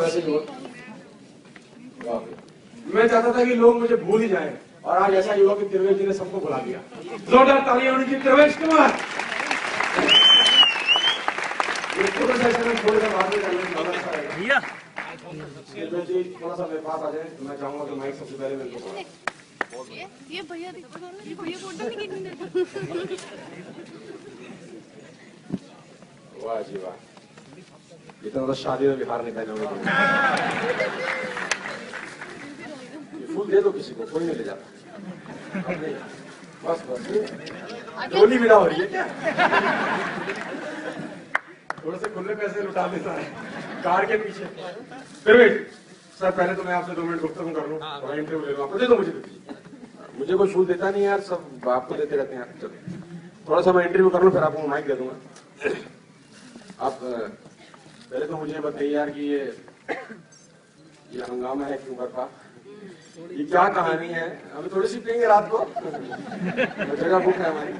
वैसे ही हुआ। मैं चाहता था कि लोग मुझे भूल ही जाएं, और आज ऐसा ही हुआ कि तिरवेश जी ने सबको बुला दिया। जोरदार तालियां होनी चाहिए तिरवेश कुमार। ये फोटो सेशन में थोड़ी देर बाद में करना भैया। तिरवेश जी थोड़ा सा मेरे पास आ जाए, तो मैं चाहूंगा कि माइक सबसे पहले मेरे को ये भैया फोटो नहीं। वाह जी वाह, इतना तो शादी में बिहार नहीं पहनोगे। फूल दे दो किसी को, कोई नहीं ले जाता। बस बस डोली विदा हो रही है क्या? थोड़े से खुले पैसे लुटा देता है कार के पीछे। फिर सर पहले तो मैं आपसे 2 मिनट गुफ्तगू कर लूं, थोड़ा इंटरव्यू ले लूं। आपको दे दो, मुझे कोई फूल देता नहीं यार, सब आपको देते रहते हैं। चलो थोड़ा सा मैं इंटरव्यू कर लूं, फिर आपको माइक दे दूंगा। आप पहले तो मुझे बताइए यार कि ये हंगामा है क्यों करता, ये क्या कहानी है? अभी थोड़ी सी पियेंगे रात को, जगह बुक है हमारी।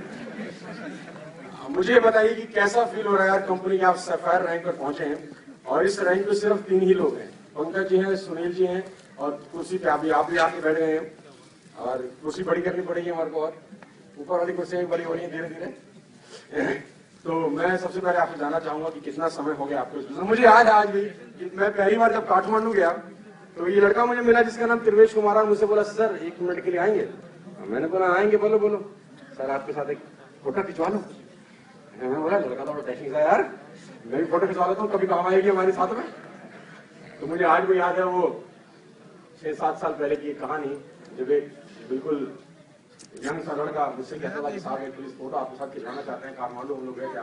मुझे बताइए कि कैसा फील हो रहा है यार कंपनी के आप सफायर रैंक पर पहुंचे हैं, और इस रैंक पे सिर्फ 3 ही लोग हैं, पंकज जी हैं, सुनील जी हैं, और कुर्सी पे आप भी आके बैठ गए हैं, और कुर्सी बड़ी करनी पड़ेगी हमारे को, और ऊपर वाली कुर्सियां भी बड़ी हो रही है धीरे धीरे। तो मैं सबसे पहले आपसे जानना चाहूंगा कि कितना समय हो गया आपको इस बिजनेस में? मुझे आज भी मैं पहली बार जब काठमांडू गया तो ये लड़का मुझे मिला जिसका नाम तिरवेश कुमार, मुझसे बोला सर 1 मिनट के लिए आएंगे? मैंने बोला आएंगे, बोलो बोलो। सर आपके साथ एक फोटो खिंचवा लो। मैंने बोला लड़का तो टेक्निक है यार, मैं भी फोटो खिंचवा लेता हूँ, कभी काम आएगी हमारे साथ में। तो मुझे आज भी याद है वो 6-7 साल पहले की कहानी, जब एक बिल्कुल यंग सा लड़का मुझसे कहता था कि साहब एक पुलिस फोटो आपके साथ खिंचवाना चाहते हैं, काठमांडू हम लोग गए थे।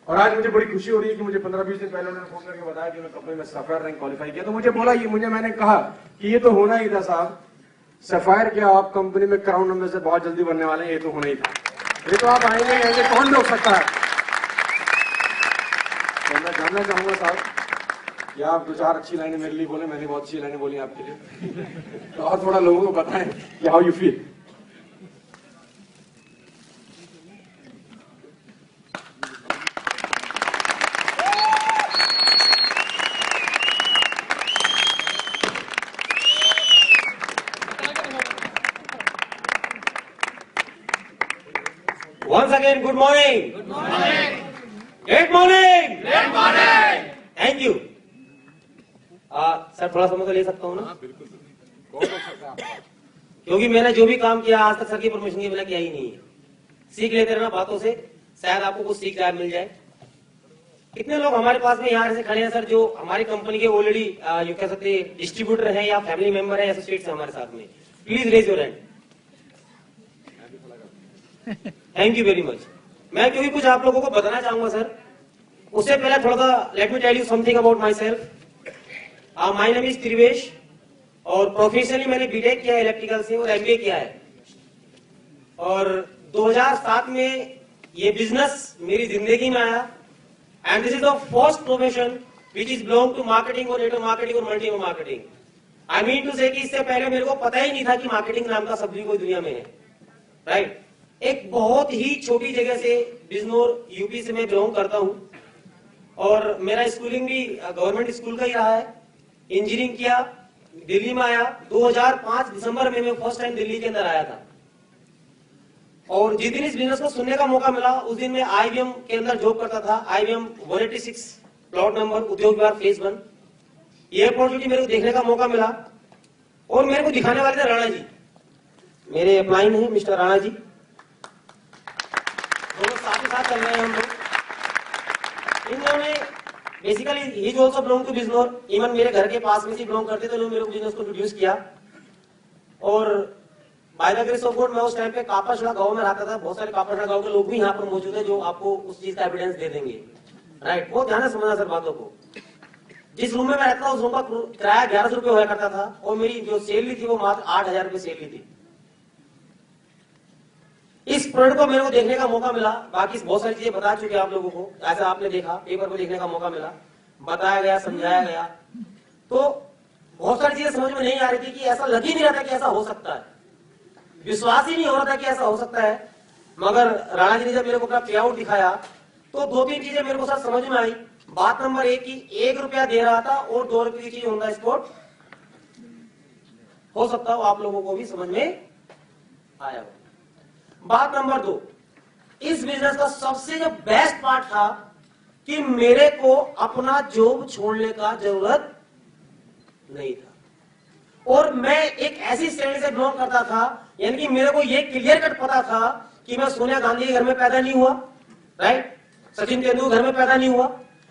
और आज मुझे बड़ी खुशी हो रही है कि मुझे 15-20 दिन पहले उन्होंने फोन करके बताया कि मैं कंपनी में सफायर रैंक क्वालिफाई किया। तो मुझे बोला मैंने कहा कि ये तो होना ही था साहब, सफायर क्या आप कंपनी में क्राउन नंबर से बहुत जल्दी बनने वाले हैं, ये तो होना ही था, ये तो आप आएंगे ऐसे कौन रोक सकता है? तो मैं जानना चाहूंगा साहब कि आप 2-4 अच्छी लाइनें मेरे लिए बोले, मैंने बहुत अच्छी लाइनें बोली आपके लिए, तो और थोड़ा लोगों को बताएं कि how you feel. Once again, good morning. Good morning. Great morning. Good morning. Thank you. Sir थोड़ा समय तो ले सकता हूँ ना? बिल्कुल कौन रोक सकता है? क्योंकि मैंने जो भी काम किया आज तक सर की परमिशन के बिना किया ही नहीं है। सीख लेते रहना बातों से, शायद आपको कुछ सीख याद मिल जाए। कितने लोग हमारे पास में यहाँ से खड़े हैं सर जो हमारी कंपनी के ऑलरेडी यू कह सकते हैं डिस्ट्रीब्यूटर हैं या फैमिली मेंबर है, एसोसिएट्स हैं हमारे साथ में? Please raise your hand. Thank you very much. मैं क्योंकि कुछ आप लोगों को बताना चाहूंगा सर, उससे पहले थोड़ा सा let me tell you something about myself. My name is Trivesh, और प्रोफेशनली मैंने बीटेक किया है इलेक्ट्रिकल से और एमबीए किया है, और 2007 में ये बिजनेस मेरी जिंदगी में आया, and this is the first profession which is belong to marketing और नेटवर्क मार्केटिंग और multi marketing. I mean to say कि इससे पहले मेरे को पता ही नहीं था कि मार्केटिंग नाम का शब्द भी कोई दुनिया में है, राइट। एक बहुत ही छोटी जगह से बिजनौर यूपी से मैं बिलोंग करता हूं, और मेरा स्कूलिंग भी गवर्नमेंट स्कूल का ही रहा है। इंजीनियरिंग किया, दिल्ली में आया 2005 दिसंबर में मैं फर्स्ट टाइम दिल्ली के अंदर आया था, और जिस दिन इस बिजनेस को सुनने का मौका मिला उस दिन मैं आईबीएम के अंदर जॉब करता था। आईबीएम 186 प्लॉट नंबर उद्योग विहार फेज 1। ये अपॉर्चुनिटी मेरे को देखने का मौका मिला, और मेरे को दिखाने वाले थे राणा जी, मेरे अपलाइन है मिस्टर राणा जी, दोनों साथ ही साथ चल रहे हैं हम लोग। इन्होंने basically he is also belong to Bijnor, even मेरे घर के पास में से बिलोंग करते, तो इन्होंने मेरे को बिजनेस को इंट्रोड्यूस किया। और by the grace of God मैं उस टाइम पे कापाशड़ा गांव में रहता था। बहुत सारे कापाशड़ा गांव के लोग भी यहाँ पर मौजूद है जो आपको उस चीज का एविडेंस दे देंगे, राइट। बहुत ध्यान से समझना सर बातों को। जिस रूम में मैं रहता था उस रूम का किराया 1100 रुपये हुआ करता था, और मेरी जो सैलरी थी वो मात्र 8000 रुपये सैलरी थी। इस प्रोडक्ट को मेरे को देखने का मौका मिला, बाकी बहुत सारी चीजें बता चुके आप लोगों को, ऐसा आपने देखा पेपर को देखने का मौका मिला, बताया गया, समझाया गया, तो बहुत सारी चीजें समझ में नहीं आ रही थी कि ऐसा लग ही नहीं रहा था कि ऐसा हो सकता है, विश्वास ही नहीं हो रहा था कि ऐसा हो सकता है। मगर राणा जी ने जब मेरे को अपना पे आउट दिखाया तो 2-3 चीजें मेरे को सर समझ में आई। बात नंबर 1 की 1 रुपया दे रहा था और 2 रुपये की चीज ऑन द स्पॉट हो सकता हो आप लोगों को भी समझ में आया हो। बात नंबर 2, इस बिजनेस का सबसे जो बेस्ट पार्ट था कि मेरे को अपना जॉब छोड़ने का जरूरत नहीं था और मैं एक ऐसी श्रेणी से बिलोंग करता था, यानी कि मेरे को ये क्लियर कट पता था कि मैं सोनिया गांधी के घर में पैदा नहीं हुआ, राइट, सचिन तेंदुलकर घर में पैदा नहीं हुआ,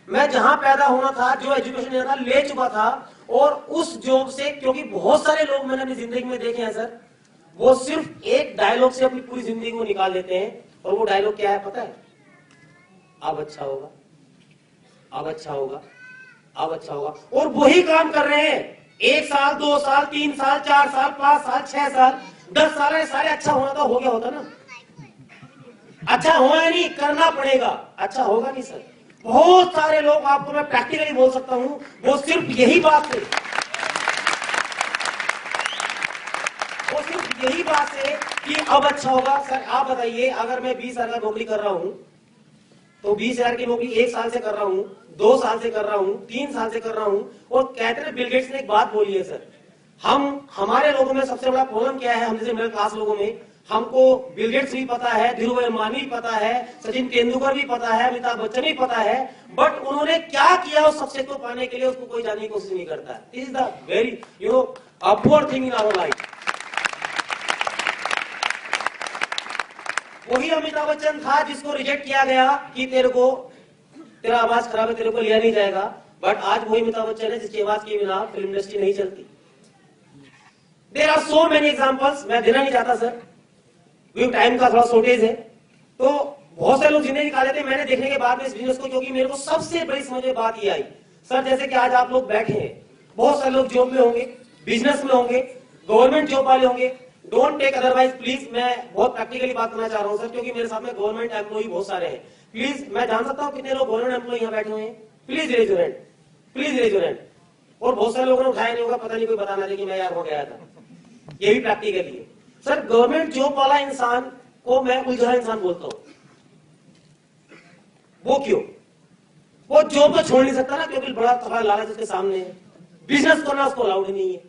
मैं जहां पैदा होना था, जो एजुकेशन लेना था, ले चुका था। और उस जॉब से, क्योंकि बहुत सारे लोग मैंने अपनी जिंदगी में देखे हैं सर, वो सिर्फ एक डायलॉग से अपनी पूरी जिंदगी को निकाल देते हैं। और वो डायलॉग क्या है पता है? अब अच्छा होगा, अब अच्छा होगा, अब अच्छा होगा। और वही काम कर रहे हैं 1 साल, 2 साल, 3 साल, 4 साल, 5 साल, 6 साल, 10 साल है, सारे अच्छा होना तो हो गया होता ना। अच्छा होगा नहीं, करना पड़ेगा, अच्छा होगा नहीं सर। बहुत सारे लोग, आपको मैं प्रैक्टिकली बोल सकता हूं, वो सिर्फ यही बात से कि अब अच्छा होगा। सर आप बताइए, अगर मैं 20,000 का नौकरी कर रहा हूं तो 20,000 की नौकरी 1 साल से कर रहा हूं, 2 साल से कर रहा हूं, 3 साल से कर रहा हूं, और कहते हैं बिल गेट्स ने एक बात बोली है सर, हमारे लोगों में सबसे बड़ा प्रॉब्लम क्या है, हम जैसे मिडिल क्लास लोगों में, हमको बिल गेट्स भी पता है, धीरूभाई अंबानी भी पता है, सचिन तेंदुलकर भी पता है, अमिताभ बच्चन भी पता है, बट उन्होंने क्या किया उस सक्सेस को पाने के लिए, उसको कोई जानने की कोशिश नहीं करता है। This is the very upward thing in our life. वही अमिताभ बच्चन था जिसको रिजेक्ट किया गया कि तेरा आवाज खराब है, तेरे को लिया नहीं जाएगा, बट आज वही अमिताभ बच्चन है जिसकी आवाज के बिना फिल्म इंडस्ट्री नहीं चलती। There are so many examples, मैं देना नहीं चाहता सर, क्योंकि टाइम का थोड़ा शॉर्टेज है। तो बहुत सारे लोग जिंदगी निकाल लेते हैं। मैंने देखने के बाद में इस बिजनेस को, क्योंकि मेरे को सबसे बड़ी समझ में बात ये आई सर, जैसे कि आज आप लोग बैठे हैं, बहुत सारे लोग जॉब में होंगे, बिजनेस में होंगे, गवर्नमेंट जॉब वाले होंगे, डोंट टेक अदरवाइज प्लीज। मैं बहुत प्रैक्टिकली बात करना चाह रहा हूं सर, क्योंकि मेरे साथ में गवर्नमेंट एम्प्लॉई बहुत सारे हैं। प्लीज, मैं जान सकता हूं कितने लोग गवर्नमेंट एम्प्लॉई यहाँ बैठे हुए हैं? Please raise your hand, please raise your hand. और बहुत सारे लोगों ने उठाया नहीं होगा, पता नहीं कोई बताना चाहिए कि मैं यार हो गया था। ये भी प्रैक्टिकली है सर। गवर्नमेंट जॉब वाला इंसान को मैं उलझा इंसान बोलता हूं। वो क्यों? वो जॉब तो छोड़ नहीं सकता ना, क्योंकि बड़ा तगड़ा लालच उसके सामने है, बिजनेस करना उसको अलाउड नहीं है,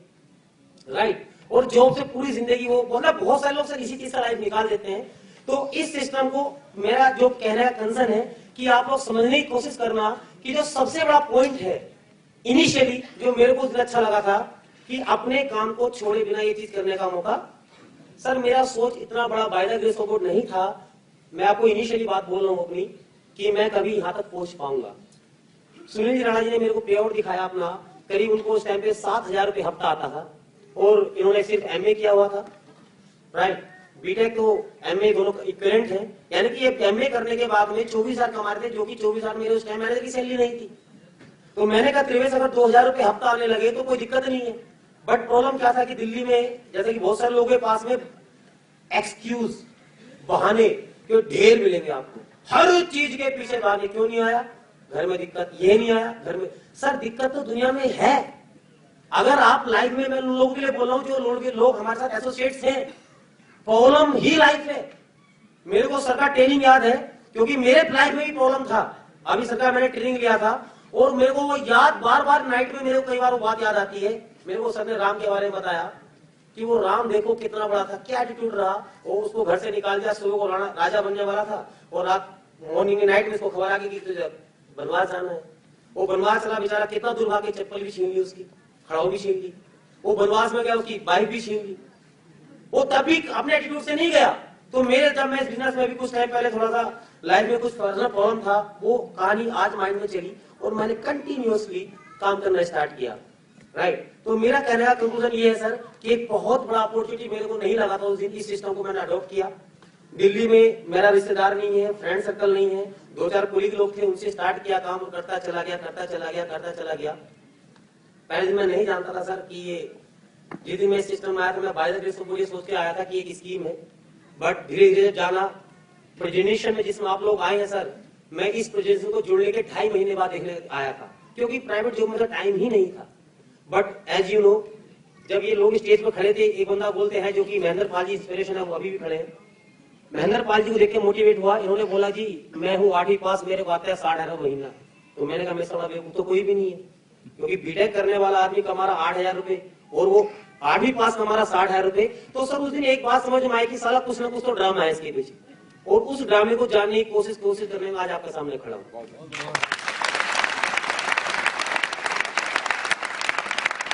राइट। और जॉब से पूरी जिंदगी वो, मतलब बहुत सारे लोग सर इसी चीज का लाइफ निकाल देते हैं। तो इस सिस्टम को मेरा जो कहने का कंसर्न है कि आप लोग समझने की कोशिश करना कि जो सबसे बड़ा पॉइंट है इनिशियली, जो मेरे को अच्छा लगा था कि अपने काम को छोड़े बिना ये चीज करने का मौका। सर मेरा सोच इतना बड़ा by the grace of God नहीं था। मैं आपको इनिशियली बात बोल रहा हूं अपनी, कि मैं कभी यहां तक पहुंच पाऊंगा। सुनील जी राणा जी ने मेरे को पे आउट दिखाया अपना, करीब उनको उस टाइम पे 7,000 रुपये हफ्ता आता था, और इन्होंने सिर्फ एमए किया हुआ था, राइट। बीटेक तो एमए दोनों इक्विवेलेंट है, यानी कि एमए करने के बाद में 24,000 कमा रहे थे, जो कि 24,000 मेरे उस टाइम मैनेजर की सैलरी नहीं थी। तो मैंने कहा त्रिवेश, अगर 2,000 रुपये हफ्ता आने लगे तो कोई दिक्कत नहीं है। बट प्रॉब्लम क्या था कि दिल्ली में, जैसे कि बहुत सारे लोगों के पास में एक्सक्यूज, बहाने क्यों ढेर मिलेंगे आपको, हर चीज के पीछे बहाने। क्यों नहीं आया घर में दिक्कत, ये नहीं आया घर में। सर दिक्कत तो दुनिया में है। अगर आप लाइफ में, मैं लोगों के लिए बोल रहा हूं जो लोग हमारे साथ एसोसिएट्स हैं, प्रॉब्लम ही लाइफ है। मेरे को सर का ट्रेनिंग याद है, क्योंकि मेरे लाइफ में भी प्रॉब्लम था। अभी सर का मैंने ट्रेनिंग लिया था, और मेरे को वो याद, बार बार नाइट में मेरे को कई बार वो बात याद आती है। मेरे को सर ने राम के बारे में बताया कि वो राम देखो कितना बड़ा था, क्या एटीट्यूड रहा, और उसको घर से निकाल दिया, सुबह को राजा बनने वाला था, और रात मॉर्निंग नाइट में इसको खबर आ गई कि तुझे बनवास जाना है। वो बनवास चला बेचारा, कितना दूर भागे, चप्पल भी छीन ली उसकी, खड़ाऊ भी छीन ली। वो बनवास में गया, उसकी बाइक भी छीन ली। वो तभी अपने एटीट्यूड से नहीं गया। तो मेरे, जब मैं इस बिजनेस में भी कुछ टाइम पहले थोड़ा सा लाइफ में कुछ पर्सनल प्रॉब्लम था, वो कहानी आज माइंड में चली, और मैंने कंटिन्यूअसली काम करना स्टार्ट किया, राइट। तो मेरा कहने का कंक्लूजन ये है सर कि एक बहुत बड़ा अपॉर्चुनिटी मेरे को नहीं लगा था उस दिन, इस सिस्टम को मैंने अडॉप्ट किया। दिल्ली में मेरा रिश्तेदार नहीं है, फ्रेंड सर्कल नहीं है, 2-4 कोलीग लोग थे, उनसे स्टार्ट किया काम, करता चला गया, करता चला गया, करता चला गया। पहले दिन मैं नहीं जानता था सर कि ये, जिस दिन मैं सिस्टम में आया था, मैं by the grace of God सोच के आया था कि एक स्कीम है। बट धीरे धीरे जाना, प्रेजेंटेशन में जिसमें आप लोग आए हैं सर, मैं इस प्रेजेंटेशन को जोड़ने के 2.5 महीने बाद देखने आया था, क्योंकि प्राइवेट जॉब में तो टाइम ही नहीं था। बट एज यू नो, जब ये लोग स्टेज पर खड़े थे, एक बंदा बोलते हैं जो कि महेंद्र पाल जी इंस्पिरेशन है, वो अभी भी खड़े हैं। महेंद्र पाल जी को देख के मोटिवेट हुआ, इन्होंने बोला जी मैं हूँ 8वीं पास, मेरे को आता है 60,000 महीना, तो मैंने कहा मैं साला बेवकूफ तो कोई भी नहीं है, क्योंकि बीटेक करने वाला आदमी कमा रहा 8,000 रुपए और वो 8वीं पास कमा रहा 60,000 रुपए। तो सर उस दिन एक बात समझ में आई कि साला कुछ ना कुछ तो ड्रामा है इसके पीछे, और उस ड्रामे को जानने की कोशिश करने में आज आपके सामने खड़ा हूं।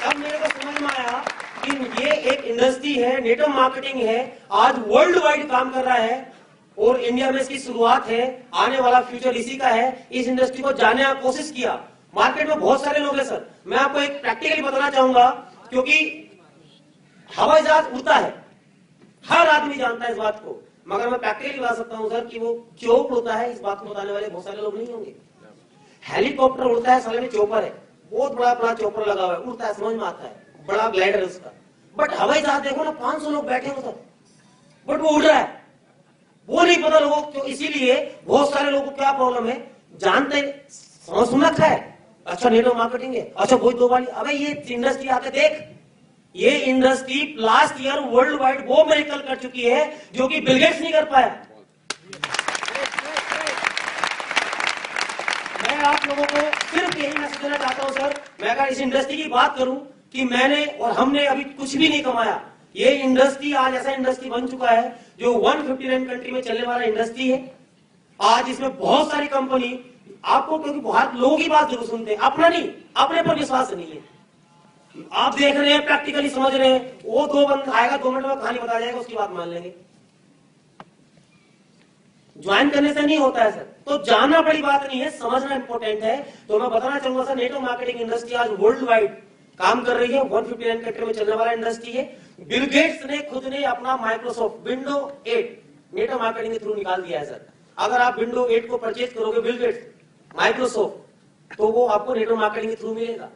तब मेरे को समझ में आया कि ये एक इंडस्ट्री है, नेटवर्क मार्केटिंग है, आज वर्ल्ड वाइड काम कर रहा है और इंडिया में इसकी शुरुआत है, आने वाला फ्यूचर इसी का है। इस इंडस्ट्री को जानने की कोशिश किया। मार्केट में बहुत सारे लोग हैं सर, मैं आपको एक प्रैक्टिकली बताना चाहूंगा, क्योंकि हवाई जहाज उड़ता है, हर आदमी जानता है इस बात को, मगर मैं प्रैक्टिकली बता सकता हूं सर कि वो क्यों उड़ता है, इस बात को बताने वाले बहुत सारे लोग नहीं होंगे। हेलीकॉप्टर उड़ता है, साले में चोपर है, बहुत बड़ा चोपर लगा हुआ है, उड़ता है, समझ में आता है, बड़ा ग्लाइडर है उसका। बट हवाई जहाज देखो ना, 500 लोग बैठे हो सर, बट वो उड़ रहा है, वो नहीं पता लोगों को। इसीलिए बहुत सारे लोगों को क्या प्रॉब्लम है, जानते समझ सुन रखा है, अच्छा नेटवर्क मार्केटिंग है, अच्छा वही 2 वाली। अबे ये इंडस्ट्री आके देख, ये industry last year world wide वो मिरेकल कर चुकी है जो कि बिल गेट्स नहीं कर पाया। मैं आप लोगों को सिर्फ यही मैसेज देना चाहता हूं सर, मैं अगर इस इंडस्ट्री की बात करूं कि मैंने और हमने अभी कुछ भी नहीं कमाया, ये इंडस्ट्री आज ऐसा इंडस्ट्री बन चुका है जो 159 कंट्री में चलने वाला इंडस्ट्री है। आज इसमें बहुत सारी कंपनी आपको, क्योंकि बहुत लोगों की बात जरूर सुनते हैं, अपना नहीं, अपने पर विश्वास नहीं है। आप देख रहे हैं, प्रैक्टिकली समझ रहे हैं, वो 2 बंद आएगा 2 मिनट में कहानी बता जाएगा, उसकी बात मान लेंगे। ज्वाइन करने से नहीं होता है सर, तो जानना बड़ी बात नहीं है, समझना इंपॉर्टेंट है। तो मैं बताना चाहूंगा सर, नेटवर्क मार्केटिंग इंडस्ट्री आज वर्ल्ड वाइड काम कर रही है, 159 कंट्री में चलने वाला इंडस्ट्री है। बिल गेट्स ने खुद ने अपना माइक्रोसॉफ्ट विंडो 8 नेटवर्क मार्केटिंग के थ्रू निकाल दिया है सर। अगर आप विंडो 8 को परचेज करोगे बिल गेट्स माइक्रोसॉफ्ट, तो वो आपको नेटवर्क मार्केटिंग के थ्रू मिलेगा।